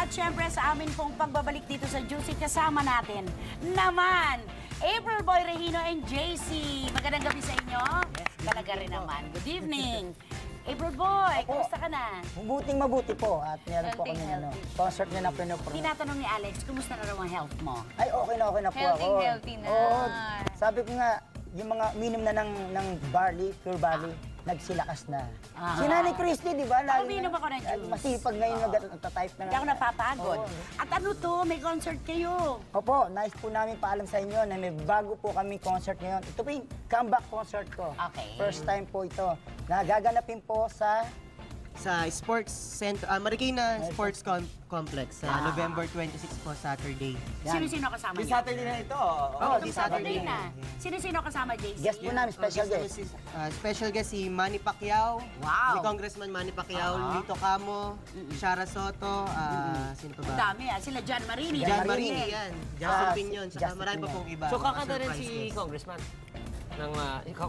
At syempre sa amin pong pagbabalik dito sa Juicy, kasama natin naman April Boy Regino and JC. Magandang gabi sa inyo. Talaga rin naman. Good evening. April Boy, kumusta ka na? Mabuting-mabuti po at meron po Healthy, kami healthy. concert niya na pinopromote. Tinatanong ni Alex, kumusta na raw ang health mo? Ay, okay na po ako. Healthy na. Oo, sabi ko nga, yung mga minom na ng barley, pure barley, nagsilakas na. Si Nanay Christy, di ba? Ako, minom ako ng juice. Masipag ngayon nagtatype na. Hindi ako napapagod. Oo. At ano to, may concert kayo. Opo, nice po namin paalam sa inyo na may bago po kami concert ngayon. Ito po yung comeback concert ko. Okay. First time po ito. Nagaganapin po sa Sports Center, Marikina Sports Complex sa November 26 po, Saturday. Sino-sino kasama Di niyo? Saturday na ito. Oh, Itong di Saturday Saturday na. Sino-sino kasama, JC? guest po namin, special guest. Special guest si Manny Pacquiao, Wow. si Congressman Manny Pacquiao, Lito Camo, Shara Soto, sino pa ba? Dami sila John Marini. John Marini. Marini yan, Justin Ah, Pinion, saka Justin marami pa Pinion. pong iba. So kakanta rin Surprise si guest. Congressman. Ng,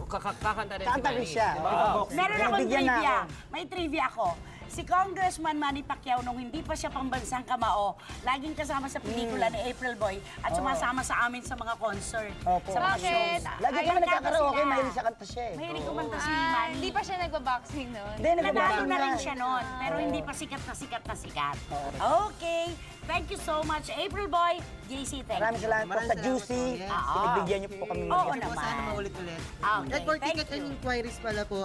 kakanta rin si Kanta rin Manny. siya. Diba? Oo. Meron akong Binibigyan na trivia. ako. May trivia ako. Si Congressman Manny Pacquiao, nung hindi pa siya pambansang kamao, laging kasama sa pelikula ni April Boy at sumasama sa amin sa mga concert, Opo. sa mga Bakit? shows. Lagi Ayun kami nga nagkakaraoke, sila. mahilig sa kanta siya eh. Mahilig kumanta si Manny. Hindi pa siya nagbaboxing noon. Hindi, Nanalo nagbabago na rin siya noon, pero hindi pa sikat na sikat. Okay. Thank you so much, April Boy. JC, thank Maraming you. salamat po Maraming sa salamat Juicy. po, yes. Pinagbigyan niyo po kami. Oo Kasi po, naman. sana maulit-ulit. Okay, At for thank ticket you. and inquiries pala po,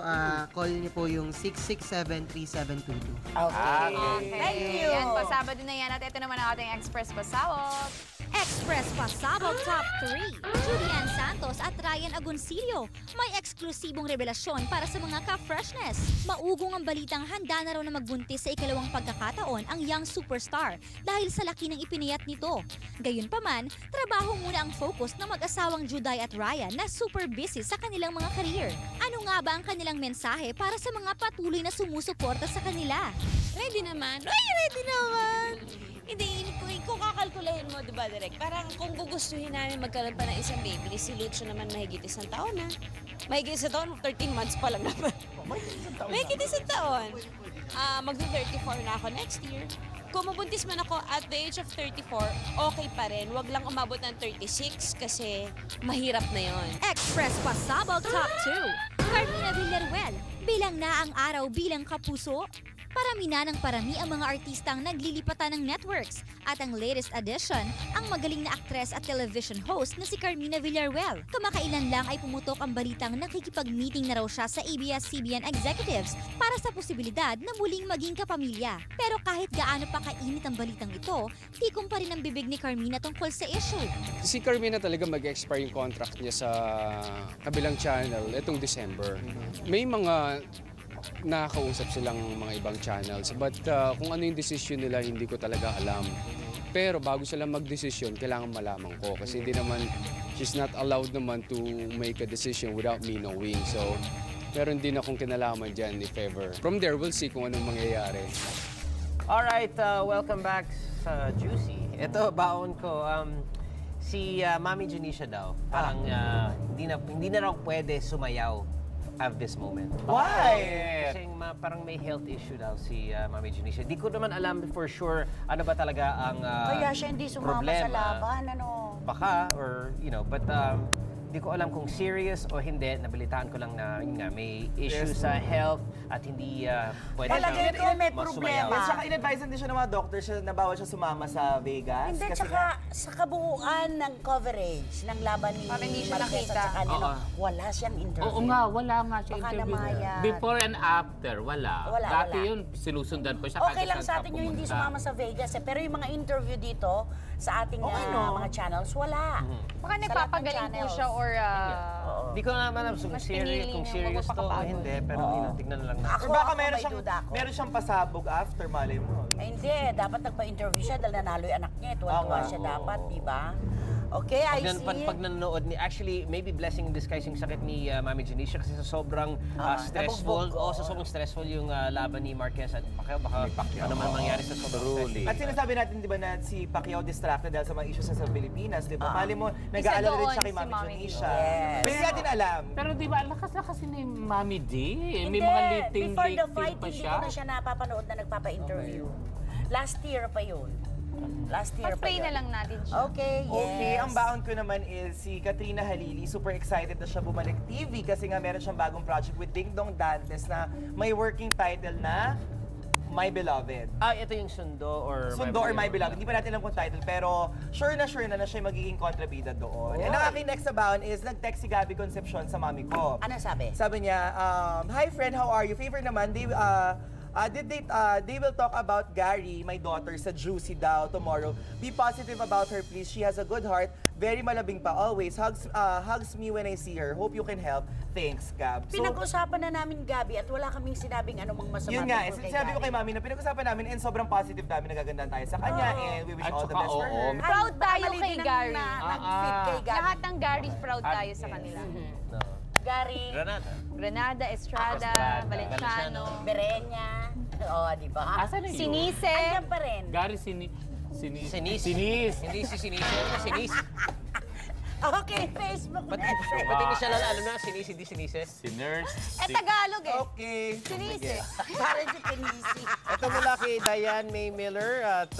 call niyo po yung 667-3722. Okay. Thank you. Yan po, Sabado na yan. At ito naman ang ating Express Pasawok. Express Pasabog Top 3. Julian Santos at Ryan Agoncillo. May eksklusibong revelasyon para sa mga ka-freshness. Maugong ang balitang handa na raw na magbuntis sa ikalawang pagkakataon ang young superstar dahil sa laki ng ipinayat nito. Gayunpaman, trabaho muna ang focus ng mag-asawang Juday at Ryan na super busy sa kanilang mga career. Ano nga ba ang kanilang mensahe para sa mga patuloy na sumusuporta sa kanila? Ready naman. Ay, ready naman! Hindi, kung kakalkulahin mo, di ba, Direk? Parang kung gugustuhin namin magkaroon pa ng isang baby, si Lucho naman mahigit isang taon na. Mahigit isang taon, 13 months pa lang naman. Mahigit isang taon. Magdo-34 na ako next year. Kung mabuntis man ako at the age of 34, okay pa rin. Huwag lang umabot ng 36 kasi mahirap na yon. Express Pasabog Top 2. Carmina Villaruel, bilang na ang araw bilang kapuso. Parami na ng parami ang mga artistang naglilipatan ng networks. At ang latest addition, ang magaling na aktres at television host na si Carmina Villaruel. Kamakailan lang ay pumutok ang balitang nakikipag-meeting na raw siya sa ABS-CBN executives para sa posibilidad na muling maging kapamilya. Pero kahit gaano pa kainit ang balitang ito, tikom pa rin ang bibig ni Carmina tungkol sa issue. Si Carmina talaga mag-expire yung contract niya sa kabilang channel itong December. May mga nakakausap silang mga ibang channels. But kung ano yung decision nila, hindi ko talaga alam. Pero bago sila mag-decision, kailangan malaman ko. Kasi hindi naman, she's not allowed naman to make a decision without me knowing. So, meron din akong kinalaman dyan, if ever. From there, we'll see kung anong mangyayari. Alright, welcome back sa Juicy. Ito, baon ko. Si Mami Janisha daw, parang hindi na raw pwede sumayaw at this moment. Why? Kasi parang may health issue daw si Mami Janisha. Di ko naman alam for sure ano ba talaga ang Kaya siya hindi sumama sa problema. laban, ano? Baka, or, but di ko alam kung serious o hindi. Nabalitaan ko lang na yun nga, may issue sa health at hindi pwede Palagay ko may masumayaw. problema. At saka in-advise din siya ng mga doctor siya na bawal siya sumama sa Vegas. Hindi, kasi tsaka sa kabuuan ng coverage ng laban ni Parang hindi siya Marquez nakita. at saka nino, Oo. wala siyang interview. Oo nga, wala nga siya Baka interview. namayat. Before and after, wala. Wala, Dati wala. yun, sinusundan ko siya. Okay kahit lang saan sa siya atin yung hindi pumunta. sumama sa Vegas pero yung mga interview dito sa ating mga channels, wala. Baka Sa lahat ng nagpapagaling po channels. siya or Di ko naman alam kung Mas serious, pinili kung niya, serious huwag to o magpakapagod. hindi. Pero tignan na lang natin. Ako, Or baka ako meron may siyang, duda ako. meron siyang pasabog after, malay mo. Hindi, dapat nagpa-interview siya dahil nanalo yung anak niya. Tuwan-tuwa siya dapat, di ba? Okay, I see. Pag nanonood ni, actually, maybe blessing in disguise yung sakit ni Mami Janisha kasi sa sobrang stressful. nabugbog. Sa sobrang stressful yung laban ni Marquez at Pacquiao. Baka ano man mangyari sa sobrang stressful. At sinasabi natin, di ba, na si Pacquiao distracted dahil sa mga issues sa Pilipinas, di ba? Mali mo, nag-aalala rin doon siya kay si Mami Mami Janisha. Yes. Pero hindi natin alam. Pero di ba, lakas-lakas ni Mami D. Hindi, May mga before the liting-liting fight, pa hindi siya. ko na siya napapanood na nagpapa-interview. Last year pa yun. Last year pa Pag-pray yun. na lang natin siya. Okay, yes. Okay, ang baon ko naman is si Katrina Halili. Super excited na siya bumalik TV kasi nga meron siyang bagong project with Ding Dong Dantes na may working title na My Beloved. Ito yung Sundo or Sundo or My Beloved. Hindi pa natin alam kung title, pero sure na siya magiging kontrabida doon. And ang aking next na baon is nag-text si Gabby Concepcion sa mami ko. Ano sabi? Sabi niya, hi friend, how are you? Favor naman, they will talk about Gary, my daughter, sa Juicy daw tomorrow. Be positive about her, please. She has a good heart. Very malabing pa, always. Hugs me when I see her. Hope you can help. Thanks, Gab. So, Pinag-usapan na namin, Gabi, at wala kaming sinabing anumang masama yun nga, tungkol kay sinabi ko Gary. kay Mami na pinag-usapan namin and sobrang positive namin, nagagandaan tayo sa kanya and we wish At all the saka, best for oo. her. Proud tayo Mali kay din ang Gary. nag-fit kay Gary. Lahat ng Gary, proud tayo sa kanila. No. Gary, Granada. Granada, Estrada, Valenciano. Berenya. Oo, di ba? Asan na yun? Sinise. Andiyan pa rin. Gary Sinis. Sinis. Hindi si Sinis. Ano Sinis? Okay, Facebook Pati message. hindi siya ano na, Sinis, hindi Sinises. Si Nurse. Tagalog eh. Okay. Sinise. Parang si Pinisi. Ito mula kay Diane May Miller at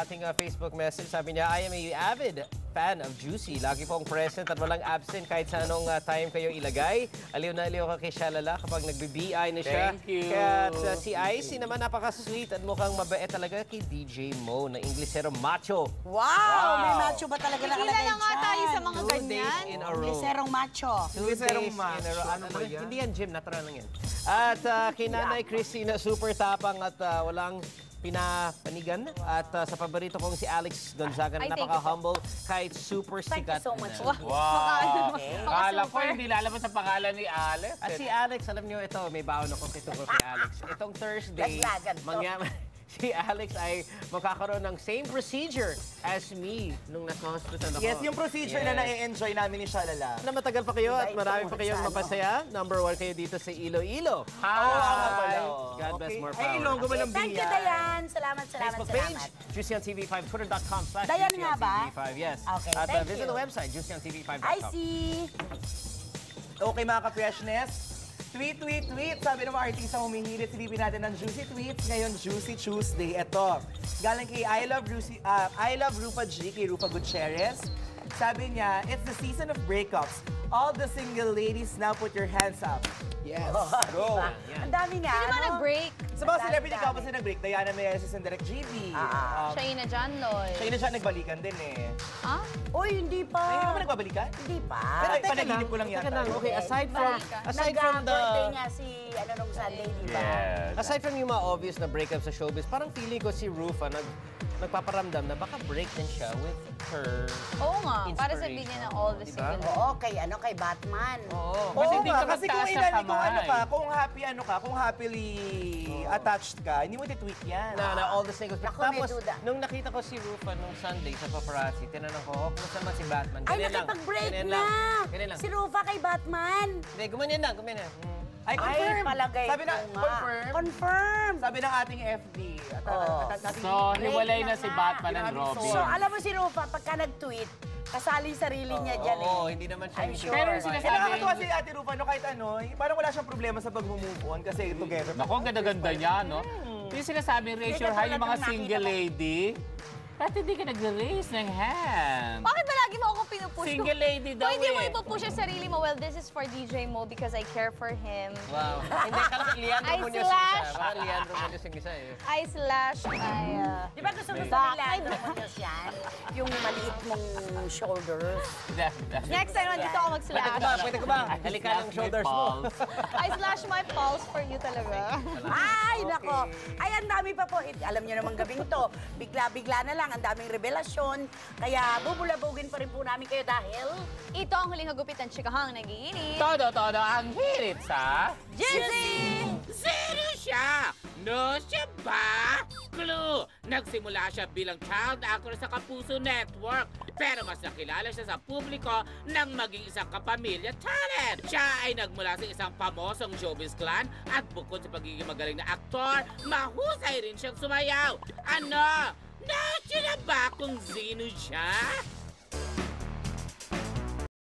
ating Facebook message. Sabi niya, I am a avid fan of Juicy. Lagi pong present at walang absent kahit sa anong time kayo ilagay. Aliw na aliw ka kay Shalala kapag nagbi-BI na siya. Thank you. Kaya si Icy naman napaka-sweet at mukhang mabait talaga kay DJ Mo na Inglesero macho. Wow! May macho ba talaga Tigilan nakalagay na nga tayo sa mga 2 days ganyan. in a row. Liserong macho. 2 Liserong days macho. in a row. Ano ba yan? Hindi yan, Jim. Natural lang yan. At kay Nanay Christina, super tapang at walang pinapanigan. At sa paborito kong si Alex Gonzaga na Ay, thank you napaka-humble kahit super Thank you sikat so much. na. Wow. Okay. Kala ko hindi lalabas ang pangalan ni Alex. At si Alex, alam niyo ito, may baon ako tungkol kay Alex. Itong Thursday, Laglagan to. si Alex ay magkakaroon ng same procedure as me nung nasa hospital ako. Yes, yung procedure na na-enjoy namin ni Shalala. Na matagal pa kayo at marami pa kayong mapasaya. Number 1 kayo dito sa Iloilo. Hi! God bless, more power. Ay, Ilonggo mo ng Thank you, Dayan. Salamat, salamat, Facebook page, salamat. Juicy on TV5, twitter.com/JuicyOnTV5. Dayan nga ba? Yes. Okay, At thank visit you. the website, JuicyOnTV5.com. I see. Okay mga ka-freshness, tweet. Sabi ng mga artista humihilit, silipin natin ng Juicy Tweets. Ngayon, Juicy Tuesday. Ito, galing kay I Love Rupa G, kay Rupa Gutierrez. Sabi niya, it's the season of breakups. All the single ladies now put your hands up. Yes, go. Ang dami nga. Sino ba ano? nag-break? Sa mga celebrity couples na nag-break, Diana Meneses and Direk GB. Shaina John Lloyd. Siya na siya nagbalikan din eh. Ah? Uy, hindi pa. Ay, hindi ka ba nagbabalikan? Hindi pa. Pero panaginip ko lang Teka yata. lang, okay, aside from Nag-birthday the... niya si, nung Sunday, di ba? Yes. Aside from yung mga obvious na breakup sa showbiz, parang feeling ko si Rufa nagpaparamdam na baka break din siya with her Oo nga. Para inspiration. sabihin niya na all the Diba? single. Oo, kay Batman. Oo. Kasi hindi ka kasi kung magtaas ilan, ng kung ano kamay. ka, kung happily attached ka, hindi mo titweet yan. Na all the singles. Naku, may Tapos, duda. nung nakita ko si Rufa nung Sunday sa paparazzi, tinanong ko, kumusta naman si Batman? Ay, Ganyan lang. nakipag-break Ganyan na. lang. Ganyan lang. Si Rufa kay Batman. Hindi, gumanyan lang, gumanyan. Ay, confirm. palagay Sabi na, ko nga. confirm. Confirm. Sabi ng ating FD. So, hiwalay na si Batman and Robin. So, alam mo si Rufa, pagka nag-tweet, kasali sarili niya dyan eh. Oo, hindi naman siya. I'm sure. Pero yung Kaya sinasabi, nakakatuwa si Ate Rufa, no, kahit ano, parang wala siyang problema sa pag-move on kasi together. naku, ang ganda-ganda niya, no? Yung sinasabi, raise your hand yung mga single lady. At hindi ka nag-raise ng hand. Bakit ba lagi mo ako pinupush? Single lady daw Kung hindi mo eh. ipupush ang sarili mo, well, this is for DJ Mo because I care for him. Wow. Hindi, kala ko Leandro I Munoz yung isa. slash- Baka Leandro Munoz yung isa eh. I slash my... Di ba gusto mo sa Leandro Munoz yan? Yung maliit mong shoulders. Next time, nandito ako mag-slash. Pwede ko ba? Halika ng shoulders mo. I slash my pulse for you talaga. Ay, nako. Ay, ang dami pa po. Alam niyo naman gabing to, bigla-bigla na lang, ang daming revelasyon. Kaya bubulabugin pa rin po namin kayo dahil... Ito ang huling hagupit ng chikahang nagiinit. Todo ang hirit sa... Jizzy! Zero siya! No siya ba? Clue! Nagsimula siya bilang child actor sa Kapuso Network. Pero mas nakilala siya sa publiko ng maging isang kapamilya talent. Siya ay nagmula sa isang pamosong showbiz clan at bukod sa pagiging magaling na aktor, mahusay rin siyang sumayaw. Ano? Nasya na ba kung sino siya?